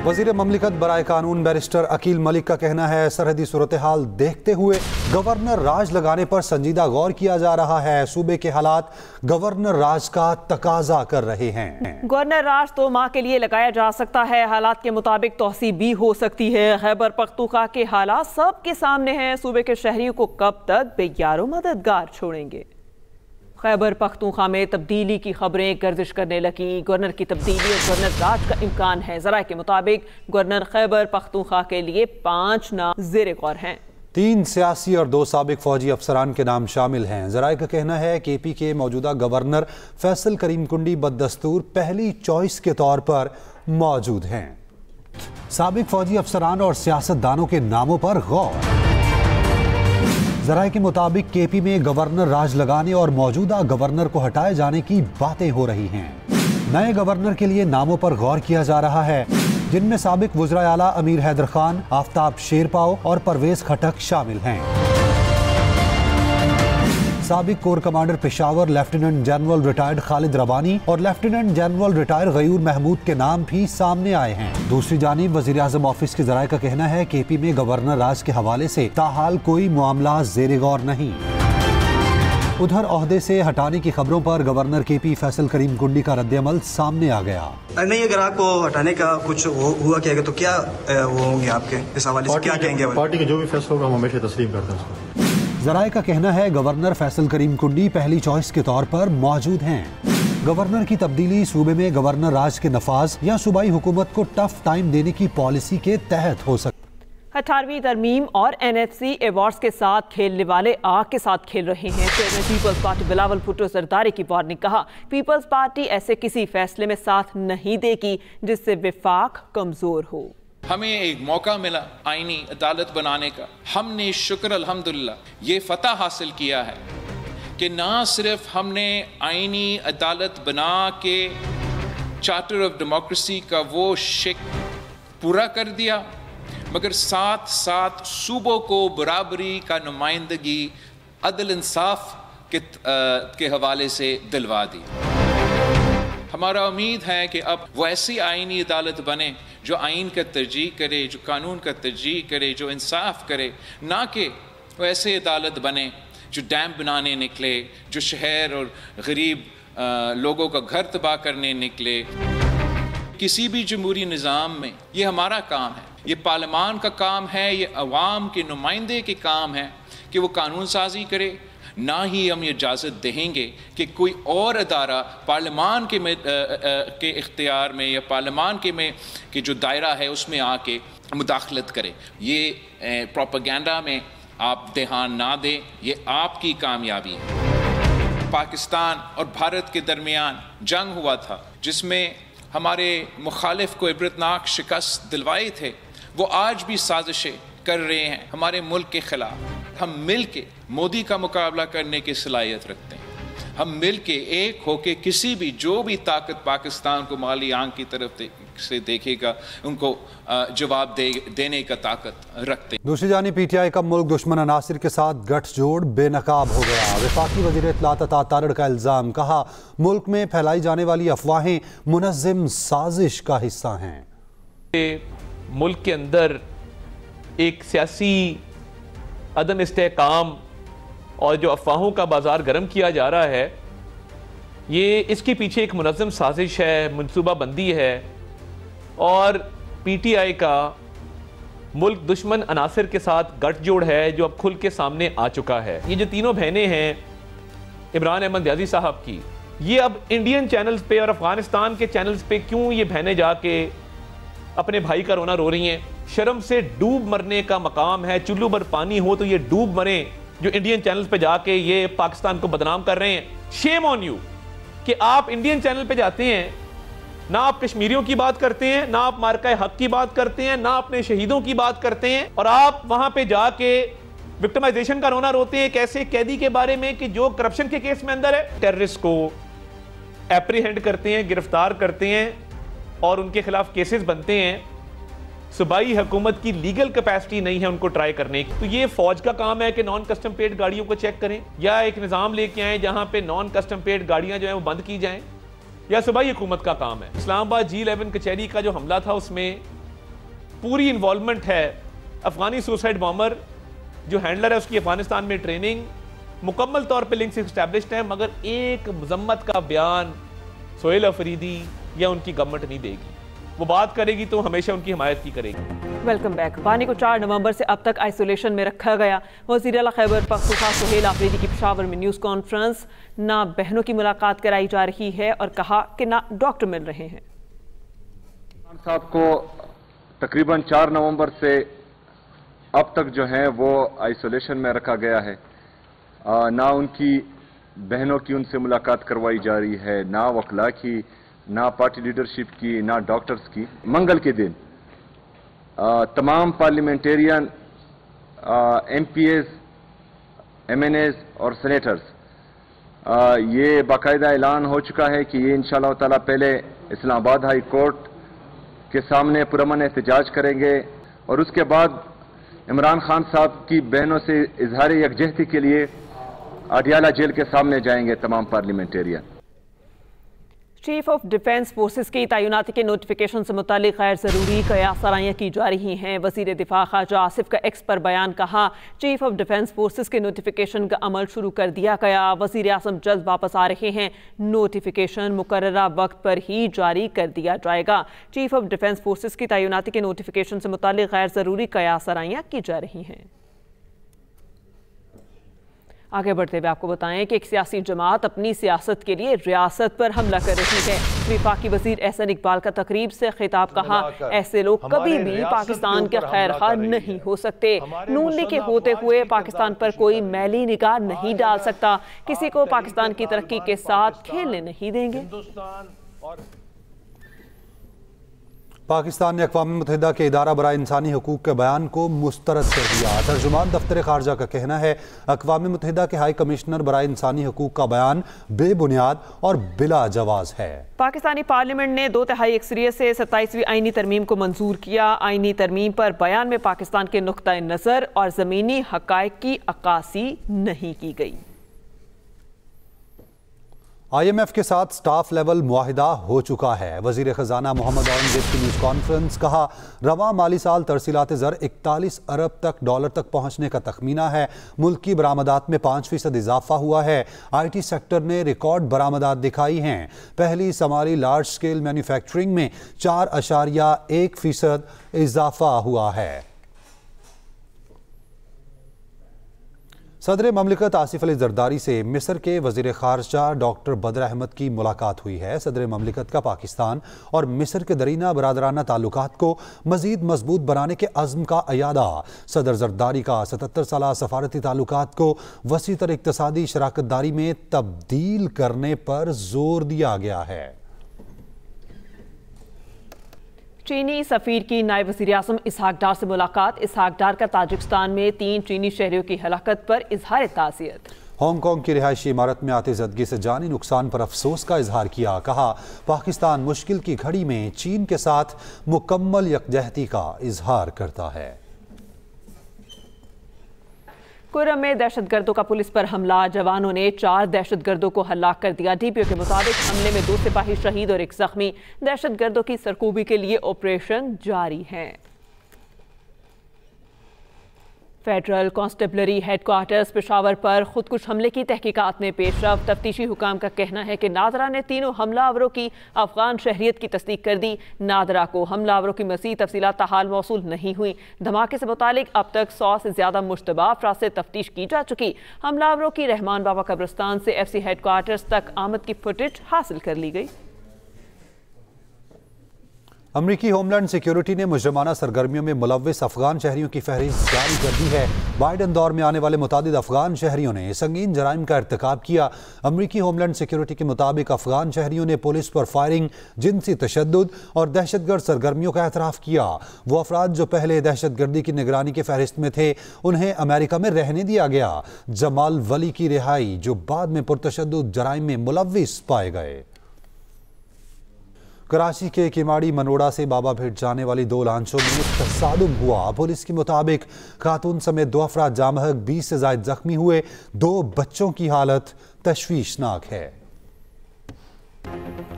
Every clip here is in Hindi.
वज़ीर ममलिकत बराए कानून बैरिस्टर अकील मलिक का कहना है, सरहदी सूरत हाल देखते हुए गवर्नर राज लगाने पर संजीदा गौर किया जा रहा है। सूबे के हालात गवर्नर राज का तकाजा कर रहे हैं। गवर्नर राज तो माह के लिए लगाया जा सकता है, हालात के मुताबिक तौसी भी हो सकती है। खैबर पख्तूनख्वा के हालात सबके सामने हैं, सूबे के शहरियों को कब तक बेयारो मददगार छोड़ेंगे। खैबर पख्तूनख्वा में तब्दीली की खबरें गर्दिश करने लगी। गवर्नर की तब्दीली और गवर्नर राज का इम्कान है। ज़राए के मुताबिक गवर्नर खैबर पख्तूनख्वा के लिए 5 नाम ज़ेरे गौर हैं। 3 सियासी और 2 साबिक फौजी अफसरान के नाम शामिल हैं। ज़राए का कहना है कि KP के मौजूदा गवर्नर फैसल करीम कुंडी बददस्तूर पहली चॉइस के तौर पर मौजूद हैं। साबिक फौजी अफसरान और सियासतदानों के नामों पर गौर। ज़राए के मुताबिक KP में गवर्नर राज लगाने और मौजूदा गवर्नर को हटाए जाने की बातें हो रही हैं। नए गवर्नर के लिए नामों पर गौर किया जा रहा है, जिनमें साबिक वज़ीर आला अमीर हैदर खान, आफ्ताब शेरपाव और परवेज खटक शामिल हैं। साबिक core commander Peshawar lieutenant general retired Khalid Rabbani और lieutenant general retired Ghayur Mahmood के नाम भी सामने आए हैं। दूसरी जानिब वज़ीर आज़म ऑफिस के ज़राए का कहना है KP में गवर्नर राज के हवाले से ताहाल कोई मामला ज़ेरे गौर नहीं। उधर ओहदे से हटाने की खबरों पर गवर्नर KP फैसल करीम कुंडी का रद्द-ए-अमल सामने आ गया। नहीं, अगर आपको हटाने का कुछ हुआ क्या तो क्या वो होंगे आपके इस हवाले से क्या कहेंगे? पार्टी के जो भी फैसला होगा हम हमेशा तस्लीम करते हैं। ज़राए का कहना है गवर्नर फैसल करीम कुंडी पहली चॉइस के तौर पर मौजूद हैं। गवर्नर की तब्दीली सूबे में गवर्नर राज के नफाज या सूबाई हुकूमत को टफ टाइम देने की पॉलिसी के तहत हो सकती है। 18वीं तरमीम और NFC अवार्ड्स के साथ खेलने वाले आग के साथ खेल रहे हैं। Chairman People's Party Bilawal Bhutto Zardari की वार्निंग। कहा, पीपल्स पार्टी ऐसे किसी फैसले में साथ नहीं देगी जिससे विफाक कमजोर हो। हमें एक मौका मिला आईनी अदालत बनाने का। हमने शुक्र अल्हम्दुलिल्लाह ये फतह हासिल किया है कि ना सिर्फ हमने आईनी अदालत बना के चार्टर ऑफ डेमोक्रेसी का वो शिक पूरा कर दिया, मगर साथ साथ सूबों को बराबरी का नुमाइंदगी अदल इंसाफ के हवाले से दिलवा दी। हमारा उम्मीद है कि अब वो ऐसी आईनी अदालत बने जो आइन का तरजीह करे, जो कानून का तरजीह करे, जो इंसाफ करे, ना कि वो ऐसे अदालत बने जो डैम बनाने निकले, जो शहर और गरीब लोगों का घर तबाह करने निकले। किसी भी जमहूरी निज़ाम में ये हमारा काम है, ये पार्लियामान का काम है, ये अवाम के नुमाइंदे के काम है कि वो कानून साजी करे। ना ही हम ये इजाज़त देंगे कि कोई और अदारा पार्लियामान के इख्तियार में या पार्लियामान के जो दायरा है उसमें आके मुदाखलत करे। ये प्रोपेगेंडा में आप ध्यान ना दें, ये आपकी कामयाबी है। पाकिस्तान और भारत के दरमियान जंग हुआ था जिसमें हमारे मुखालिफ को इबरतनाक शिकस्त दिलवाए थे, वो आज भी साजिशें कर रहे हैं हमारे मुल्क के खिलाफ। हम मिल के मोदी का मुकाबला करने की सलाहियत रखते हैं। हम मिल के एक होके किसी भी जो भी ताकत पाकिस्तान को माली आंख की तरफ से देखेगा उनको जवाब देने का ताकत रखते हैं। दूसरी जानिब PTI का मुल्क दुश्मन अनासिर के साथ गठजोड़ बेनकाब हो गया। वफाकी वज़ीर इत्तलात अता तारड़ का इल्ज़ाम। कहा, मुल्क में फैलाई जाने वाली अफवाहें मुनज़्ज़म साजिश का हिस्सा हैं। मुल्क के अंदर एक सियासी अदम इस्तेहकाम और जो अफवाहों का बाजार गर्म किया जा रहा है, ये इसके पीछे एक मुनज़्ज़म साजिश है, मनसूबाबंदी है और PTI का मुल्क दुश्मन अनासिर के साथ गठजोड़ है जो अब खुल के सामने आ चुका है। ये जो तीनों बहनें हैं इमरान अहमद याजी साहब की, ये अब इंडियन चैनल्स पे और अफगानिस्तान के चैनल्स पे क्यों ये बहनें जाके अपने भाई का रोना रो रही हैं? शर्म से डूब मरने का मकाम है। चुल्लू भर पानी हो तो ये डूब मरे, जो इंडियन चैनल्स पे जाके ये पाकिस्तान को बदनाम कर रहे हैं। शेम ऑन यू कि आप इंडियन चैनल पे जाते हैं, ना आप कश्मीरियों की बात करते हैं, ना आप मार्का हक की बात करते हैं, ना अपने शहीदों की बात करते हैं, और आप वहां पे जाके विक्टिमाइजेशन का रोना रोते हैं एक ऐसे कैदी के बारे में कि जो करप्शन के केस में अंदर है। टेररिस्ट को एप्रीहेंड करते हैं, गिरफ्तार करते हैं और उनके खिलाफ केसेस बनते हैं। सूबाई हुकूमत की लीगल कैपेसिटी नहीं है उनको ट्राई करने की। तो ये फौज का काम है कि नॉन कस्टम पेड गाड़ियों को चेक करें, या एक निज़ाम लेके आए जहां पे नॉन कस्टम पेड गाड़ियां जो है वो बंद की जाएं, या सूबाई हुकूमत का काम है। इस्लामाबाद G11 कचहरी का जो हमला था उसमें पूरी इन्वॉल्वमेंट है। अफगानी सुसाइड बॉम्बर जो हैंडलर है उसकी अफगानिस्तान में ट्रेनिंग, मुकम्मल तौर पे लिंक्स एस्टैब्लिश्ड है, मगर एक मजम्मत का बयान सोहेल अफरीदी या उनकी गवर्नमेंट नहीं देगी। वो बात करेगी तो हमेशा उनकी हिमायत की करेगी। Welcome back. बानी को 4 नवंबर से अब तक आइसोलेशन में रखा गया। वज़ीर आला खैबर पख्तूनख्वा सोहेल अफरीदी की पेशावर में न्यूज़ कॉन्फ्रेंस, ना बहनों की मुलाकात कराई जा रही है और कहा कि ना डॉक्टर मिल रहे हैं। साहब को तकरीबन 4 नवंबर से अब तक जो है वो आइसोलेशन में रखा गया है। ना उनकी बहनों की उनसे मुलाकात करवाई जा रही है, ना वकला की, ना पार्टी लीडरशिप की, ना डॉक्टर्स की। मंगल के दिन तमाम पार्लियामेंटेरियन, MPs, MNAs और सेनेटर्स, ये बाकायदा ऐलान हो चुका है कि ये इंशाअल्लाह ताला पहले इस्लामाबाद हाई कोर्ट के सामने पुरअमन एहतजाज करेंगे और उसके बाद इमरान खान साहब की बहनों से इजहार यकजहती के लिए अडियाला जेल के सामने जाएंगे तमाम parliamentarian. Chief of defence forces की तैनाती के नोटिफिकेशन से मुतालिक गैर ज़रूरी कयासराइयाँ की जा रही हैं। वज़ीर दिफा ख्वाजा आसिफ का एक्स पर बयान, कहा चीफ ऑफ डिफेंस फोर्सेस के नोटिफिकेशन का अमल शुरू कर दिया गया। वज़ीर आज़म जल्द वापस आ रहे हैं। नोटिफिकेशन मुकर्ररा वक्त पर ही जारी कर दिया जाएगा। चीफ ऑफ डिफेंस फोर्सेस की तैनाती के नोटिफिकेशन से मुतालिक गैर ज़रूरी कयासराइयाँ की जा रही हैं। आगे बढ़ते हुए आपको बताएं कि एक सियासी जमात अपनी सियासत के लिए रियासत पर हमला कर रही है। वफाकी वजीर एहसन इकबाल का तकरीब से खिताब, कहा ऐसे लोग कभी भी पाकिस्तान के खैरखा नहीं हो सकते। नून लीग के होते हुए पाकिस्तान पर कोई मैली निगाह नहीं डाल सकता। किसी को पाकिस्तान की तरक्की के साथ खेलने नहीं देंगे। पाकिस्तान ने अक़वाम मुत्तहिदा के इदारा बराए इंसानी हकूक़ के बयान को मुस्तरद कर दिया। तर्जुमान दफ्तर खारजा का कहना है अक़वाम मुत्तहिदा के हाई कमिश्नर बराए इंसानी हकूक़ का बयान बेबुनियाद और बिला जवाज़ है। पाकिस्तानी पार्लियामेंट ने 2/3 अक्सरियत से 27वीं आईनी तरमीम को मंजूर किया। आईनी तरमीम पर बयान में पाकिस्तान के नुक्ता नज़र और ज़मीनी हक़ाइक़ की अक्कासी नहीं की गई। IMF के साथ स्टाफ लेवल मुआहिदा हो चुका है। वजीर खजाना मोहम्मद औरंगजेब की न्यूज़ कॉन्फ्रेंस, कहा रवां माली साल तरसीलात ज़र 41 अरब डॉलर तक पहुंचने का तखमीना है। मुल्क की बरामदात में 5% इजाफा हुआ है। IT सेक्टर ने रिकॉर्ड बरामदात दिखाई हैं। पहली समारी लार्ज स्केल मैन्युफैक्चरिंग में 4.1% इजाफा हुआ है। सदर ममलिकत आसिफ अली जरदारी से मिस्र के वज़ीर ख़ारजा डॉक्टर बदर अहमद की मुलाकात हुई है। सदर ममलिकत का पाकिस्तान और मिस्र के दरीना बरादराना ताल्लुकात को मज़ीद मजबूत बनाने के अज़्म का अयादा। सदर जरदारी का 77 साला सफारती ताल्लुकात को वसी तर इक़्तिसादी शराकतदारी में तब्दील करने पर जोर दिया गया है। चीनी सफ़ीर की नायब वज़ीर आज़म इसहाक डार से मुलाकात। इसहाक डार का ताजिकिस्तान में 3 चीनी शहरियों की हलाकत पर इजहार ताज़ियत। हांगकांग की रिहायशी इमारत में आतिशज़दगी से जानी नुकसान पर अफसोस का इजहार किया। कहा पाकिस्तान मुश्किल की घड़ी में चीन के साथ मुकम्मल यकजहती का इजहार करता है। कुर्रम में दहशतगर्दों का पुलिस पर हमला, जवानों ने 4 दहशतगर्दों को हलाक कर दिया। DPO के मुताबिक हमले में 2 सिपाही शहीद और 1 जख्मी। दहशतगर्दों की सरकूबी के लिए ऑपरेशन जारी है। फेडरल कांस्टेबलरी हेडक्वार्टर्स पेशावर पर खुदकुश हमले की तहकीकात में पेशरफ। तफ्तीशी हुकाम का कहना है कि नादरा ने तीनों हमलावरों की अफगान शहरियत की तस्दीक कर दी। नादरा को हमलावरों की मज़ीद तफसीलात ताहाल मौसूल नहीं हुई। धमाके से मुतालिक अब तक 100 से ज़्यादा मुश्तबा अफराद से तफ्तीश की जा चुकी। हमलावरों की रहमान बाबा कब्रिस्तान से FC हेडक्वार्टर्स तक आमद की फुटेज हासिल कर ली गई। अमरीकी होमलैंड सिक्योरिटी ने मुजरमाना सरगर्मियों में मुलव्विस अफगान शहरियों की फहरिस्त जारी कर दी है। बाइडन दौर में आने वाले मुतादिद अफगान शहरियों ने संगीन जराइम का इर्तिकाब किया। अमरीकी होमलैंड सिक्योरिटी के मुताबिक अफगान शहरियों ने पुलिस पर फायरिंग, जिनसी तशद्दुद और दहशतगर्द सरगर्मियों का एतराफ़ किया। वो अफराद जो पहले दहशतगर्दी की निगरानी की फहरिस्त में थे, उन्हें अमेरिका में रहने दिया गया। जमाल वली की रिहाई, जो बाद में पुरतशद्दुद जराइम में मुलव्विस पाए गए। कराची के किमाड़ी मनोड़ा से बाबा भेट जाने वाली 2 लांचों में तसादुम हुआ। पुलिस के मुताबिक खातून समेत 2 अफराद जामहक 20 से ज़ायद जख्मी हुए। 2 बच्चों की हालत तशवीशनाक है।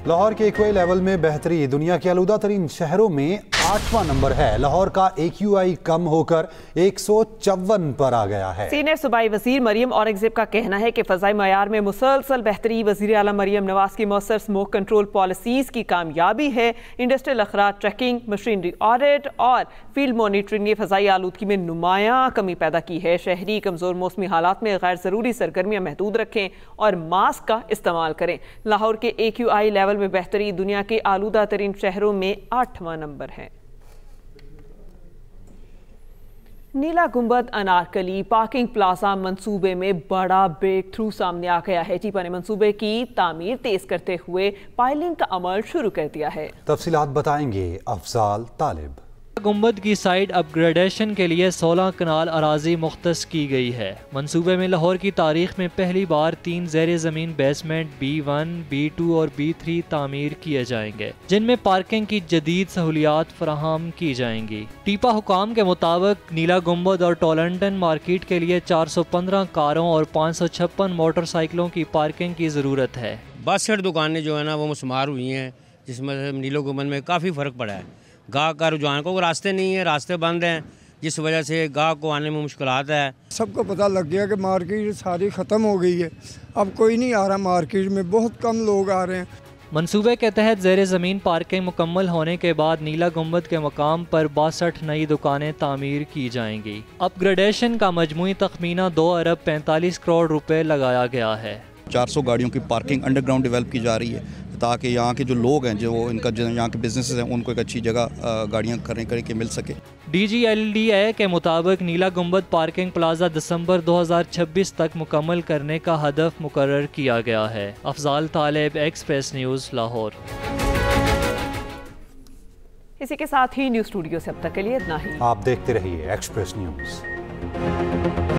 लाहौर के इक्वे लेवल में बेहतरी। दुनिया के आलूदा तरीन शहरों में 8वां नंबर है। लाहौर का AQI कम होकर 154 पर आ गया है। सीनियर सूबाई वजीर मरियम औरंगजेब का कहना है कि फ़ज़ाई मयार में मुसलसल बेहतरी वज़ीर आला मरियम नवाज की मौसर स्मोक कंट्रोल पॉलिसीज़ की कामयाबी है। इंडस्ट्रियल अखराज चेकिंग, मशीनरी ऑडिट और फील्ड मॉनिटरिंग ने फ़ज़ाई आलूदगी में नुमायां कमी पैदा की है। शहरी कमज़ोर मौसमी हालात में गैर ज़रूरी सरगर्मियाँ महदूद रखें और मास्क का इस्तेमाल करें। लाहौर के AQI लेवल में बेहतरी दुनिया के आलूदा तरीन शहरों में 8वां नंबर है। नीला गुंबद अनारकली पार्किंग प्लाजा मंसूबे में बड़ा ब्रेक थ्रू सामने आ गया है। टीपा ने मंसूबे की तामीर तेज करते हुए पाइलिंग का अमल शुरू कर दिया है। तफसीलात बताएंगे अफजाल तालिब। गुंबद की साइड अपग्रेडेशन के लिए 16 कनाल अराजी मुख्तस की गई है। मंसूबे में लाहौर की तारीख में पहली बार 3 ज़ेर ज़मीन बेसमेंट B1, B2 और B3 तामीर किए जाएंगे, जिनमें पार्किंग की जदीद सहूलियात फराहम की जाएंगी। टीपा हुकाम के मुताबिक नीला गुंबद और टोलंटन मार्केट के लिए 415 कारों और 556 मोटरसाइकिलों की पार्किंग की ज़रूरत है। 62 दुकानें जो है ना वो मुस्मार हुई हैं, जिसमें नीला गुंबद में काफ़ी फ़र्क पड़ा है। गाहक का रुझान को रास्ते नहीं है, रास्ते बंद हैं, जिस वजह से गाहक को आने में मुश्किलात है। सबको पता लग गया कि मार्केट सारी ख़त्म हो गई है, अब कोई नहीं आ रहा मार्केट में, बहुत कम लोग आ रहे हैं। मंसूबे के तहत ज़ेर ज़मीन पार्किंग मुकम्मल होने के बाद नीला गुंबद के मकाम पर 62 नई दुकानें तामीर की जाएंगी। अपग्रेडेशन का मजमूई तखमीना 2 अरब 45 करोड़ रुपए लगाया गया है। 400 गाड़ियों की पार्किंग अंडरग्राउंड डेवलप की जा रही है, ताकि यहाँ के जो लोग हैं, जो इनका यहाँ के बिजनेसेस हैं, उनको एक अच्छी जगह गाड़ियाँ करके मिल सके। DGLDA के मुताबिक नीला गुंबद पार्किंग प्लाजा दिसंबर 2026 तक मुकम्मल करने का हदफ मुकर्रर किया गया है। अफजाल तालिब, एक्सप्रेस न्यूज़, लाहौर। इसी के साथ ही न्यूज़ स्टूडियो से अब तक के लिए इतना ही। आप देखते रहिए एक्सप्रेस न्यूज़।